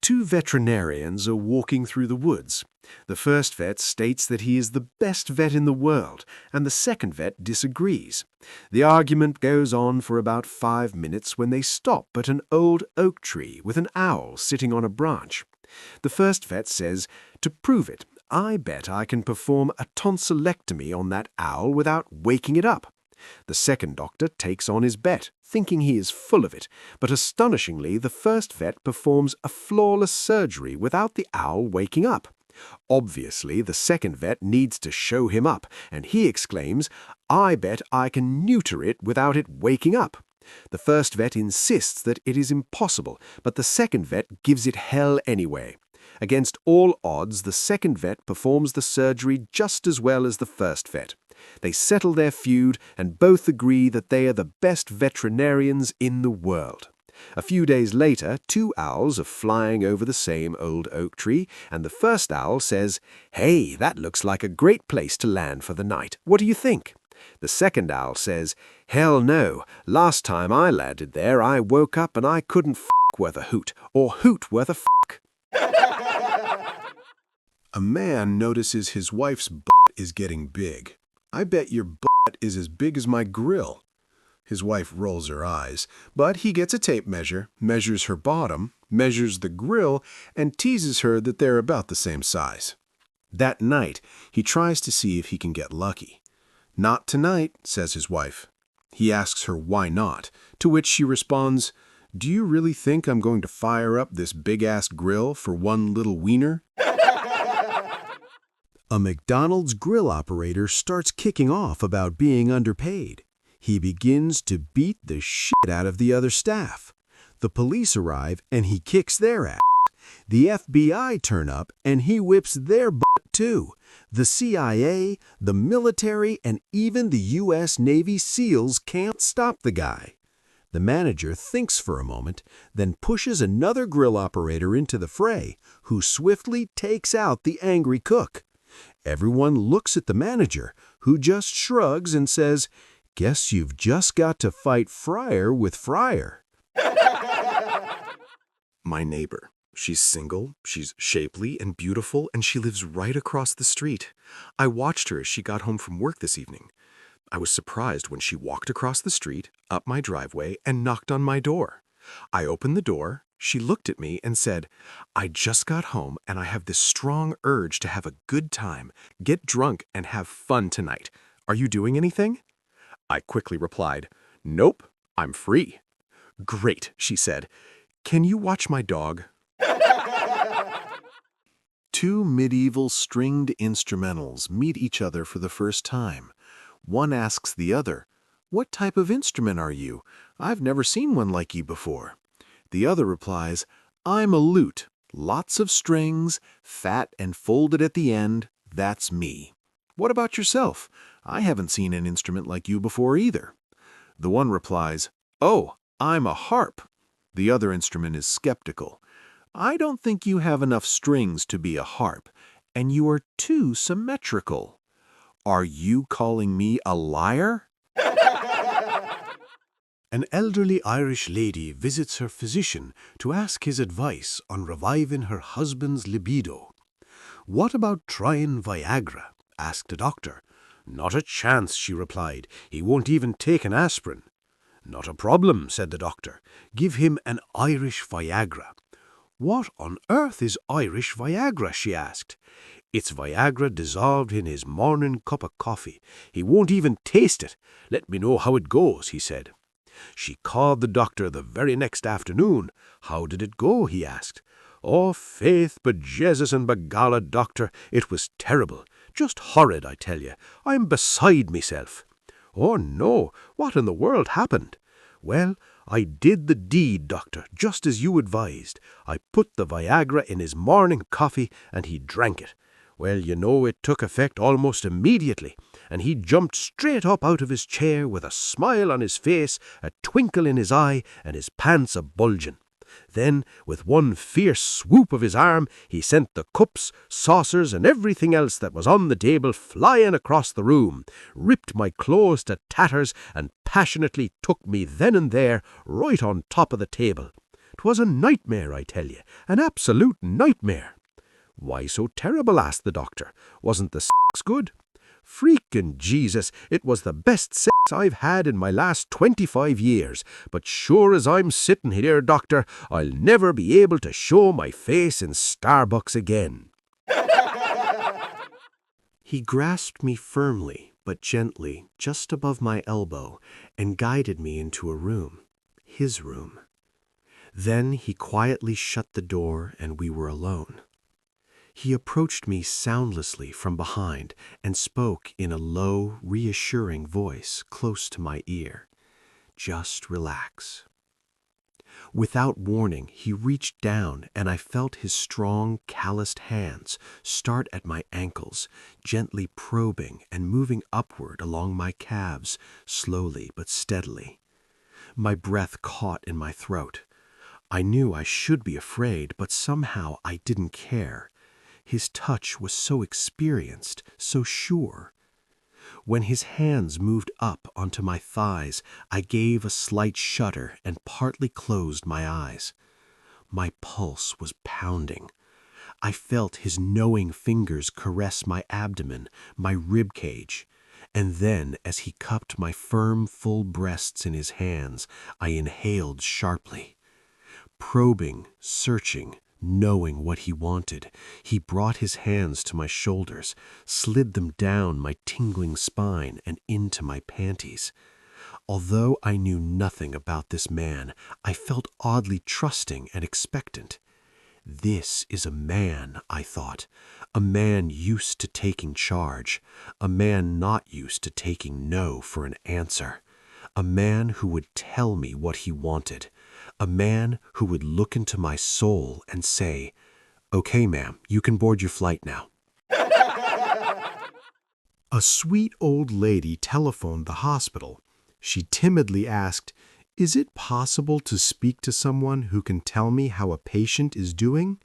Two veterinarians are walking through the woods. The first vet states that he is the best vet in the world, and the second vet disagrees. The argument goes on for about 5 minutes when they stop at an old oak tree with an owl sitting on a branch. The first vet says, "To prove it, I bet I can perform a tonsillectomy on that owl without waking it up." The second doctor takes on his bet, thinking he is full of it, but astonishingly the first vet performs a flawless surgery without the owl waking up. Obviously, the second vet needs to show him up, and he exclaims, "I bet I can neuter it without it waking up." The first vet insists that it is impossible, but the second vet gives it hell anyway. Against all odds, the second vet performs the surgery just as well as the first vet. They settle their feud and both agree that they are the best veterinarians in the world. A few days later, two owls are flying over the same old oak tree, and the first owl says, "Hey, that looks like a great place to land for the night. What do you think?" The second owl says, "Hell no. Last time I landed there, I woke up and I couldn't worth a hoot, or hoot worth a A man notices his wife's butt is getting big. "I bet your butt is as big as my grill." His wife rolls her eyes, but he gets a tape measure, measures her bottom, measures the grill, and teases her that they're about the same size. That night, he tries to see if he can get lucky. "Not tonight," says his wife. He asks her why not, to which she responds, "Do you really think I'm going to fire up this big-ass grill for one little wiener?" A McDonald's grill operator starts kicking off about being underpaid. He begins to beat the shit out of the other staff. The police arrive and he kicks their ass. The FBI turn up and he whips their butt too. The CIA, the military, and even the U.S. Navy SEALs can't stop the guy. The manager thinks for a moment, then pushes another grill operator into the fray, who swiftly takes out the angry cook. Everyone looks at the manager, who just shrugs and says, "Guess you've just got to fight Fryer with Fryer." My neighbor. She's single, she's shapely and beautiful, and she lives right across the street. I watched her as she got home from work this evening. I was surprised when she walked across the street, up my driveway, and knocked on my door. I opened the door, she looked at me and said, "I just got home and I have this strong urge to have a good time, get drunk, and have fun tonight. Are you doing anything?" I quickly replied, "Nope, I'm free." "Great," she said. "Can you watch my dog?" Two medieval stringed instrumentals meet each other for the first time. One asks the other, "What type of instrument are you? I've never seen one like you before." The other replies, "I'm a lute. Lots of strings, fat and folded at the end. That's me." "What about yourself? I haven't seen an instrument like you before either." The one replies, "Oh, I'm a harp." The other instrument is skeptical. "I don't think you have enough strings to be a harp, and you are too symmetrical." "Are you calling me a liar?" An elderly Irish lady visits her physician to ask his advice on reviving her husband's libido. "What about trying Viagra?" asked a doctor. "Not a chance," she replied. "He won't even take an aspirin." "Not a problem," said the doctor. "Give him an Irish Viagra." "What on earth is Irish Viagra?" she asked. "It's Viagra dissolved in his morning cup of coffee. He won't even taste it. Let me know how it goes," he said. She called the doctor the very next afternoon. "How did it go?" he asked. "Oh, faith, bejesus and begalla, doctor, it was terrible. Just horrid, I tell you. I'm beside myself." "Oh, no. What in the world happened?" "Well, I did the deed, doctor, just as you advised. I put the Viagra in his morning coffee, and he drank it. Well, you know, it took effect almost immediately, and he jumped straight up out of his chair with a smile on his face, a twinkle in his eye, and his pants a-bulging. Then, with one fierce swoop of his arm, he sent the cups, saucers, and everything else that was on the table flying across the room, ripped my clothes to tatters, and passionately took me then and there right on top of the table. 'Twas a nightmare, I tell ye, an absolute nightmare." "Why so terrible?" asked the doctor. "Wasn't the sex good?" "Freakin' Jesus, it was the best sex I've had in my last 25 years, but sure as I'm sitting here, doctor, I'll never be able to show my face in Starbucks again." He grasped me firmly but gently just above my elbow and guided me into a room, his room. Then he quietly shut the door and we were alone. He approached me soundlessly from behind and spoke in a low, reassuring voice close to my ear. "Just relax." Without warning, he reached down and I felt his strong, calloused hands start at my ankles, gently probing and moving upward along my calves, slowly but steadily. My breath caught in my throat. I knew I should be afraid, but somehow I didn't care. His touch was so experienced, so sure. When his hands moved up onto my thighs, I gave a slight shudder and partly closed my eyes. My pulse was pounding. I felt his knowing fingers caress my abdomen, my rib cage. And then, as he cupped my firm, full breasts in his hands, I inhaled sharply. Probing, searching, knowing what he wanted, he brought his hands to my shoulders, slid them down my tingling spine and into my panties. Although I knew nothing about this man, I felt oddly trusting and expectant. This is a man, I thought, a man used to taking charge, a man not used to taking no for an answer, a man who would tell me what he wanted, a man who would look into my soul and say, "Okay, ma'am, you can board your flight now." A sweet old lady telephoned the hospital. She timidly asked, "Is it possible to speak to someone who can tell me how a patient is doing?"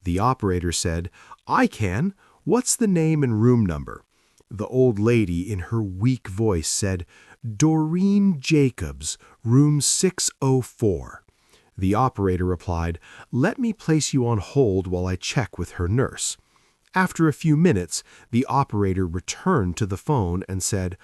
The operator said, "I can. What's the name and room number?" The old lady, in her weak voice, said, "Doreen Jacobs, room 604. The operator replied, "Let me place you on hold while I check with her nurse." After a few minutes, the operator returned to the phone and said,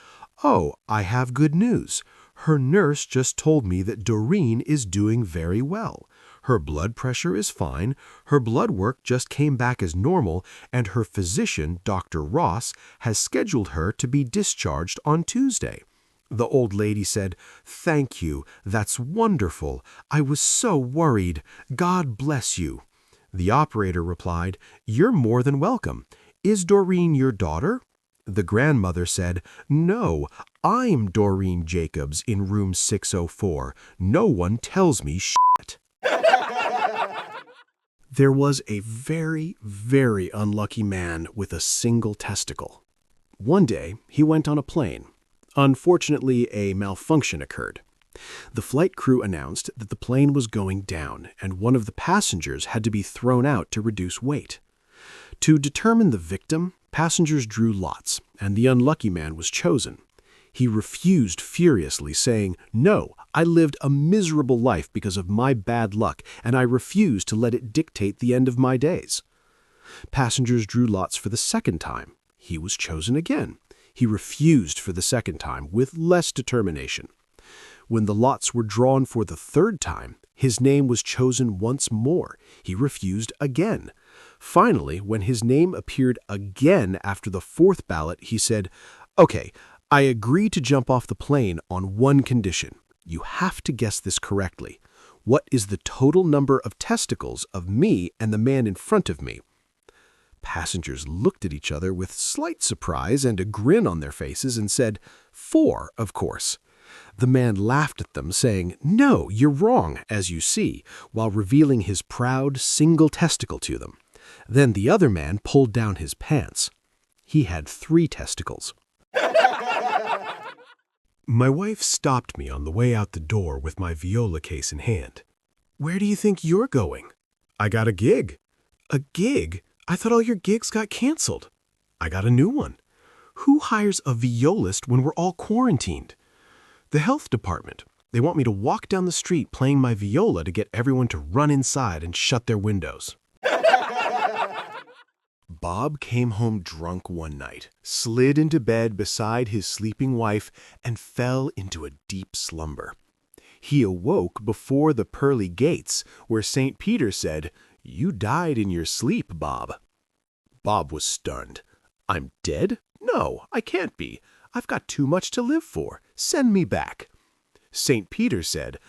"Oh, I have good news. Her nurse just told me that Doreen is doing very well. Her blood pressure is fine, her blood work just came back as normal, and her physician, Dr. Ross, has scheduled her to be discharged on Tuesday." The old lady said, "Thank you. That's wonderful. I was so worried. God bless you." The operator replied, "You're more than welcome. Is Doreen your daughter?" The grandmother said, "No, I'm Doreen Jacobs in room 604. No one tells me shit." There was a very, very unlucky man with a single testicle. One day, he went on a plane. Unfortunately, a malfunction occurred. The flight crew announced that the plane was going down, and one of the passengers had to be thrown out to reduce weight. To determine the victim, passengers drew lots, and the unlucky man was chosen. He refused furiously, saying, "No, I lived a miserable life because of my bad luck, and I refuse to let it dictate the end of my days." Passengers drew lots for the second time. He was chosen again. He refused for the second time, with less determination. When the lots were drawn for the third time, his name was chosen once more. He refused again. Finally, when his name appeared again after the fourth ballot, he said, "Okay, I agree to jump off the plane on one condition. You have to guess this correctly. What is the total number of testicles of me and the man in front of me?" Passengers looked at each other with slight surprise and a grin on their faces and said, "4, of course." The man laughed at them, saying, "No, you're wrong, as you see," while revealing his proud single testicle to them. Then the other man pulled down his pants. He had 3 testicles. My wife stopped me on the way out the door with my viola case in hand. "Where do you think you're going?" "I got a gig." "A gig? I thought all your gigs got canceled." "I got a new one." "Who hires a violist when we're all quarantined?" "The health department. They want me to walk down the street playing my viola to get everyone to run inside and shut their windows. Bob came home drunk one night, slid into bed beside his sleeping wife, and fell into a deep slumber. He awoke before the pearly gates, where St. Peter said, "You died in your sleep, Bob." Bob was stunned. "I'm dead? No, I can't be. I've got too much to live for. Send me back." St. Peter said,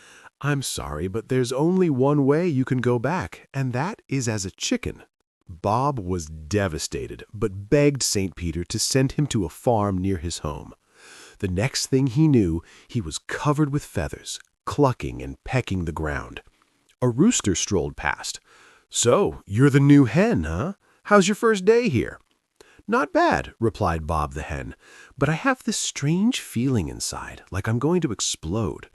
"I'm sorry, but there's only one way you can go back, and that is as a chicken." Bob was devastated, but begged St. Peter to send him to a farm near his home. The next thing he knew, he was covered with feathers, clucking and pecking the ground. A rooster strolled past. "So, you're the new hen, huh? How's your first day here?" "Not bad," replied Bob the hen, "but I have this strange feeling inside, like I'm going to explode."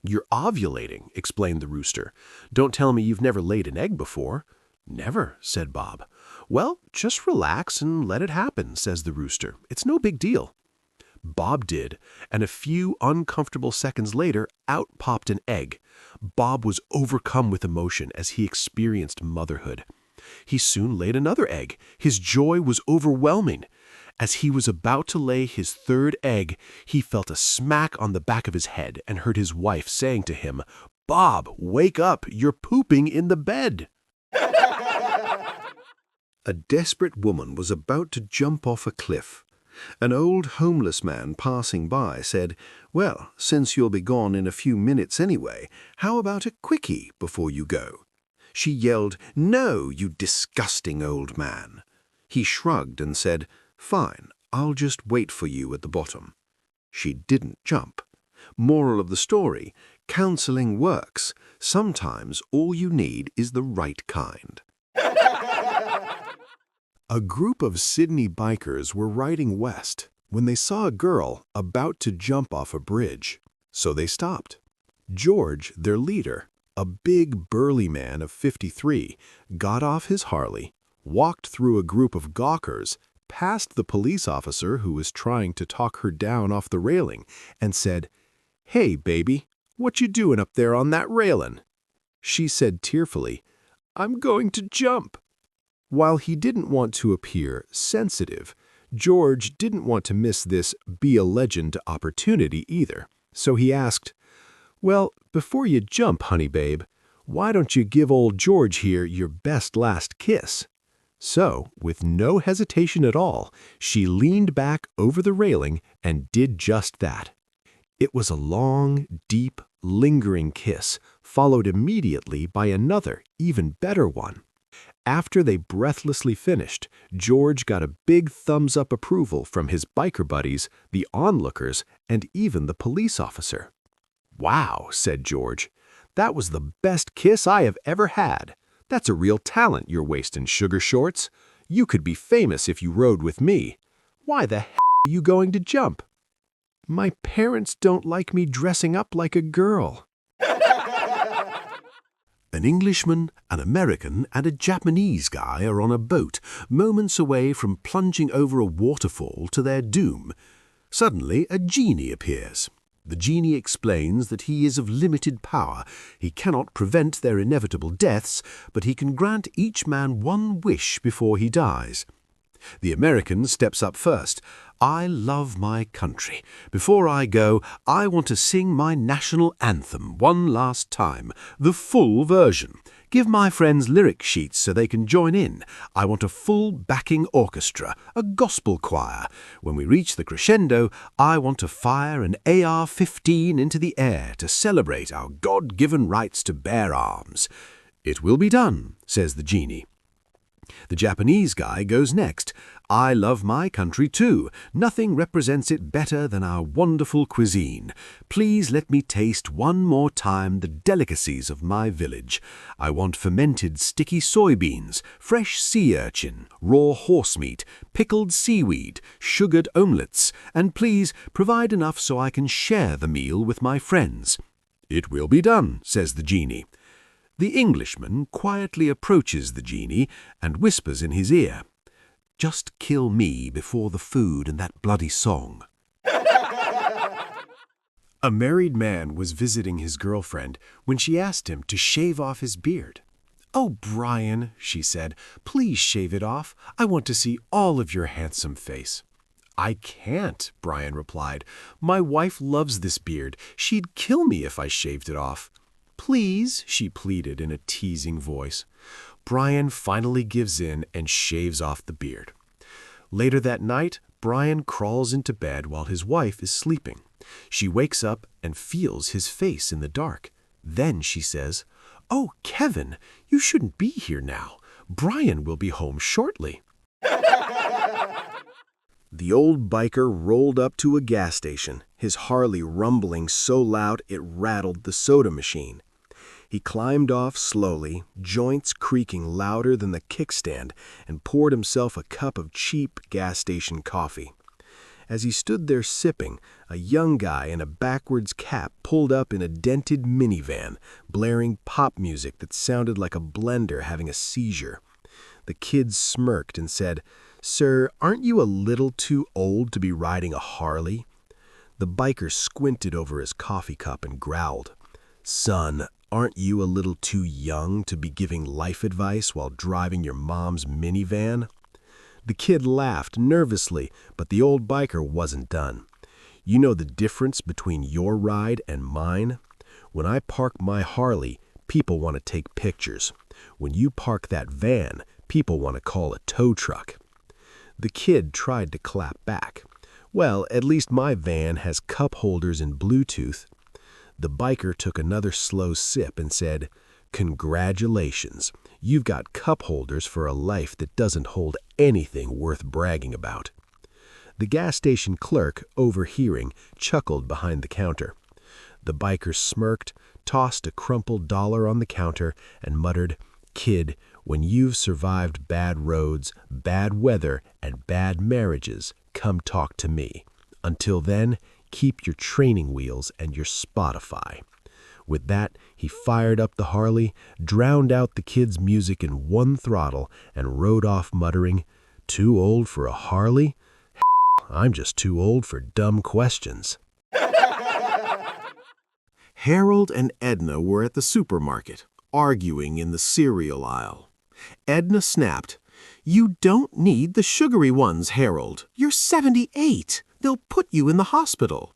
"You're ovulating," explained the rooster. "Don't tell me you've never laid an egg before." "Never," said Bob. "Well, just relax and let it happen," says the rooster. "It's no big deal." Bob did, and a few uncomfortable seconds later, out popped an egg. Bob was overcome with emotion as he experienced motherhood. He soon laid another egg. His joy was overwhelming. As he was about to lay his third egg, he felt a smack on the back of his head and heard his wife saying to him, "Bob, wake up, you're pooping in the bed." A desperate woman was about to jump off a cliff. An old homeless man passing by said, "Well, since you'll be gone in a few minutes anyway, how about a quickie before you go?" She yelled, "No, you disgusting old man." He shrugged and said, "Fine, I'll just wait for you at the bottom." She didn't jump. Moral of the story, counseling works. Sometimes all you need is the right kind. A group of Sydney bikers were riding west when they saw a girl about to jump off a bridge, so they stopped. George, their leader, a big burly man of 53, got off his Harley, walked through a group of gawkers, past the police officer who was trying to talk her down off the railing, and said, "Hey, baby, what you doing up there on that railing?" She said tearfully, "I'm going to jump." While he didn't want to appear sensitive, George didn't want to miss this be a legend opportunity either. So he asked, "Well, before you jump, honey babe, why don't you give old George here your best last kiss?" So, with no hesitation at all, she leaned back over the railing and did just that. It was a long, deep, lingering kiss, followed immediately by another, even better one. After they breathlessly finished, George got a big thumbs-up approval from his biker buddies, the onlookers, and even the police officer. "Wow," said George, "that was the best kiss I have ever had. That's a real talent you're wasting, Sugar Shorts. You could be famous if you rode with me. Why the hell are you going to jump?" "My parents don't like me dressing up like a girl." An Englishman, an American, and a Japanese guy are on a boat, moments away from plunging over a waterfall to their doom. Suddenly, a genie appears. The genie explains that he is of limited power. He cannot prevent their inevitable deaths, but he can grant each man one wish before he dies. The American steps up first. "I love my country. Before I go, I want to sing my national anthem one last time, the full version. Give my friends lyric sheets so they can join in. I want a full backing orchestra, a gospel choir. When we reach the crescendo, I want to fire an AR-15 into the air to celebrate our God-given rights to bear arms." "It will be done," says the genie. The Japanese guy goes next. "I love my country too. Nothing represents it better than our wonderful cuisine. Please let me taste one more time the delicacies of my village. I want fermented sticky soybeans, fresh sea urchin, raw horse meat, pickled seaweed, sugared omelettes, and please provide enough so I can share the meal with my friends." "It will be done," says the genie. The Englishman quietly approaches the genie and whispers in his ear, "Just kill me before the food and that bloody song." A married man was visiting his girlfriend when she asked him to shave off his beard. "Oh, Brian," she said, "please shave it off. I want to see all of your handsome face." "I can't," Brian replied. "My wife loves this beard. She'd kill me if I shaved it off." "Please," she pleaded in a teasing voice. Brian finally gives in and shaves off the beard. Later that night, Brian crawls into bed while his wife is sleeping. She wakes up and feels his face in the dark. Then she says, "Oh, Kevin, you shouldn't be here now. Brian will be home shortly." The old biker rolled up to a gas station, his Harley rumbling so loud it rattled the soda machine. He climbed off slowly, joints creaking louder than the kickstand, and poured himself a cup of cheap gas station coffee. As he stood there sipping, a young guy in a backwards cap pulled up in a dented minivan, blaring pop music that sounded like a blender having a seizure. The kid smirked and said, "Sir, aren't you a little too old to be riding a Harley?" The biker squinted over his coffee cup and growled, "Son, aren't you a little too young to be giving life advice while driving your mom's minivan?" The kid laughed nervously, but the old biker wasn't done. "You know the difference between your ride and mine? When I park my Harley, people want to take pictures. When you park that van, people want to call a tow truck." The kid tried to clap back. "Well, at least my van has cup holders and Bluetooth." The biker took another slow sip and said, "Congratulations. You've got cup holders for a life that doesn't hold anything worth bragging about." The gas station clerk, overhearing, chuckled behind the counter. The biker smirked, tossed a crumpled dollar on the counter, and muttered, "Kid, when you've survived bad roads, bad weather, and bad marriages, come talk to me. Until then, keep your training wheels and your Spotify." With that, he fired up the Harley, drowned out the kid's music in one throttle, and rode off muttering, "Too old for a Harley? I'm just too old for dumb questions." Harold and Edna were at the supermarket, arguing in the cereal aisle. Edna snapped, "You don't need the sugary ones, Harold. You're 78. They'll put you in the hospital."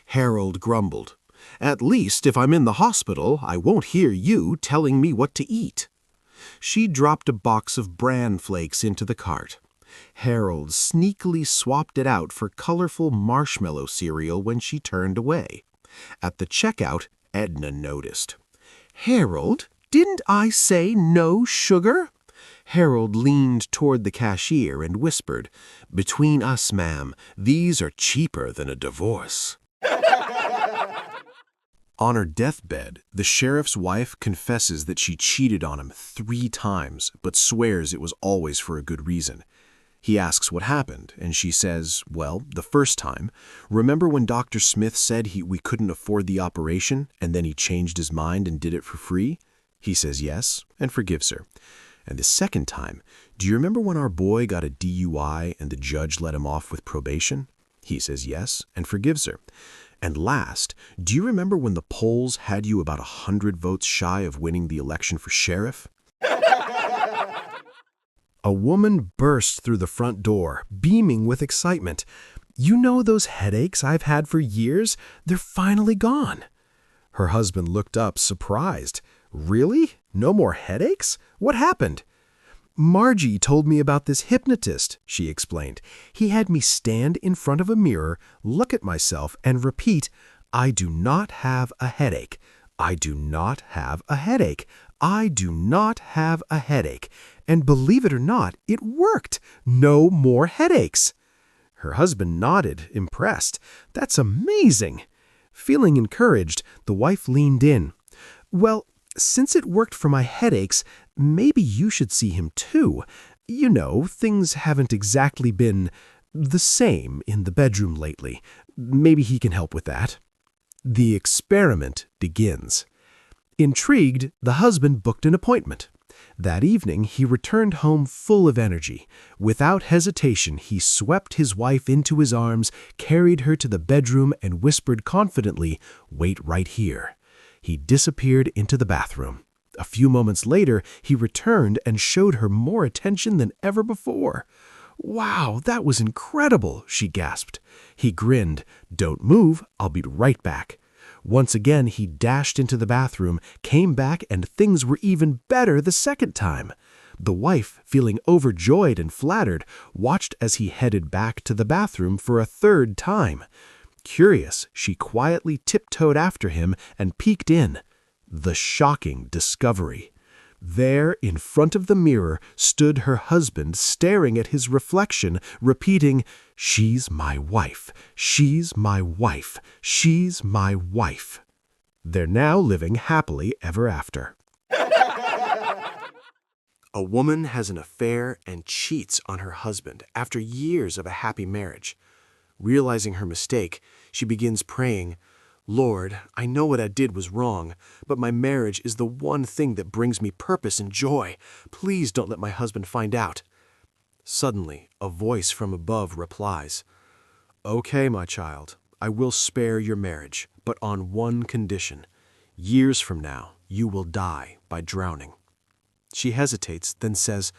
Harold grumbled, "At least if I'm in the hospital, I won't hear you telling me what to eat." She dropped a box of bran flakes into the cart. Harold sneakily swapped it out for colorful marshmallow cereal when she turned away. At the checkout, Edna noticed. "Harold, didn't I say no sugar?" Harold leaned toward the cashier and whispered, "Between us, ma'am, these are cheaper than a divorce." On her deathbed, the sheriff's wife confesses that she cheated on him 3 times, but swears it was always for a good reason. He asks what happened, and she says, "Well, the first time, remember when Dr. Smith said we couldn't afford the operation, and then he changed his mind and did it for free?" He says yes, and forgives her. "And the second time, do you remember when our boy got a DUI and the judge let him off with probation?" He says yes, and forgives her. "And last, do you remember when the polls had you about 100 votes shy of winning the election for sheriff?" A woman burst through the front door, beaming with excitement. "You know those headaches I've had for years? They're finally gone." Her husband looked up, surprised. "Really? No more headaches? What happened?" "Margie told me about this hypnotist," she explained. "He had me stand in front of a mirror, look at myself, and repeat, 'I do not have a headache. I do not have a headache. I do not have a headache.' And believe it or not, it worked. No more headaches." Her husband nodded, impressed. "That's amazing." Feeling encouraged, the wife leaned in. "Well, since it worked for my headaches, maybe you should see him too. You know, things haven't exactly been the same in the bedroom lately. Maybe he can help with that." The experiment begins. Intrigued, the husband booked an appointment. That evening, he returned home full of energy. Without hesitation, he swept his wife into his arms, carried her to the bedroom, and whispered confidently, "Wait right here." He disappeared into the bathroom. A few moments later, he returned and showed her more attention than ever before. "Wow, that was incredible," she gasped. He grinned. "Don't move, I'll be right back." Once again, he dashed into the bathroom, came back, and things were even better the second time. The wife, feeling overjoyed and flattered, watched as he headed back to the bathroom for a third time. Curious, she quietly tiptoed after him and peeked in. The shocking discovery. There, in front of the mirror, stood her husband staring at his reflection, repeating, "She's my wife, she's my wife, she's my wife." They're now living happily ever after. A woman has an affair and cheats on her husband after years of a happy marriage. Realizing her mistake, she begins praying, "Lord, I know what I did was wrong, but my marriage is the one thing that brings me purpose and joy. Please don't let my husband find out." Suddenly, a voice from above replies, "Okay, my child, I will spare your marriage, but on one condition. Years from now, you will die by drowning." She hesitates, then says,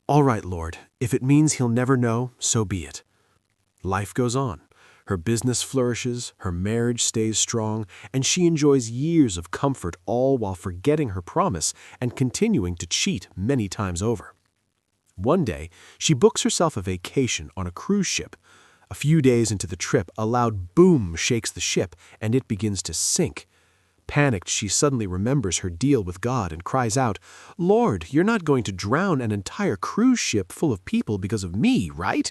"All right, Lord, if it means he'll never know, so be it." Life goes on. Her business flourishes, her marriage stays strong, and she enjoys years of comfort, all while forgetting her promise and continuing to cheat many times over. One day, she books herself a vacation on a cruise ship. A few days into the trip, a loud boom shakes the ship, and it begins to sink. Panicked, she suddenly remembers her deal with God and cries out, "Lord, you're not going to drown an entire cruise ship full of people because of me, right?"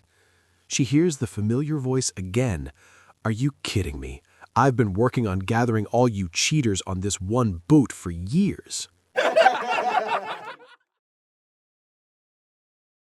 She hears the familiar voice again. "Are you kidding me? I've been working on gathering all you cheaters on this one boat for years."